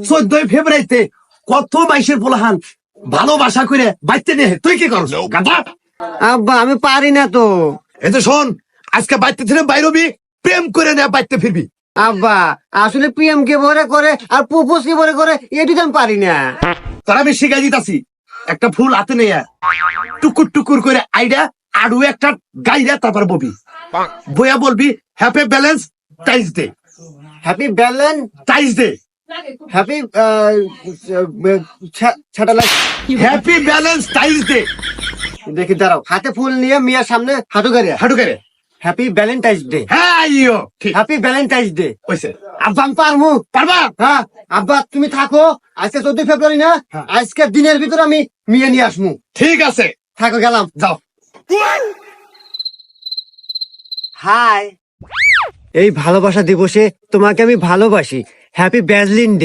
14 ফেব্রুয়ারিতে কত বাইশের পোলাহান ভালোবাসা করে বাইতে নিয়ে তুই কি করছ গাধা? আব্বা আমি পারি না তো। এই তো শোন, আজকে বাইতে থেকে বাইরবি, প্রেম করে না বাইতে ফিরবি। আব্বা আসলে পিএম কে ভরে করে আর প্রপোজ কে ভরে করে এটি তো আমি পারি না। তারা আমি শিখাই দিতাছি, একটা ফুল হাতে নিয়ে টুকুর টুকুর করে আইডা আড়ু একটা গাইরা তারপর ববি, বইয়া বলবি happy balance ties day, happy balance ties day, happy satellite. Happy balance ties day. দেখি দাঁড়াও, হাতে ফুল নিয়ে মিয়ার সামনে হাঁটু গাড়িয়া হাঁটু করে হ্যাপি ভ্যালেন্টাইন্স ডে। হ্যাঁ আইও ঠিক হ্যাপি ভ্যালেন্টাইন্স ডে। হইছে। আব্বা আমি পারবো। পারবা? হ্যাঁ আব্বা তুমি থাকো, আজকে 14 ফেব্রুয়ারি না, হ্যাঁ। আজকে দিনের ভিতর আমি মিয়া নিয়ে আসবো। ঠিক আছে, থাকো, গেলাম। যাও। হাই, এই ভালোবাসা দিবসে তোমাকে আমি ভালোবাসি। হ্যাপি ব্যাজলিন ডে।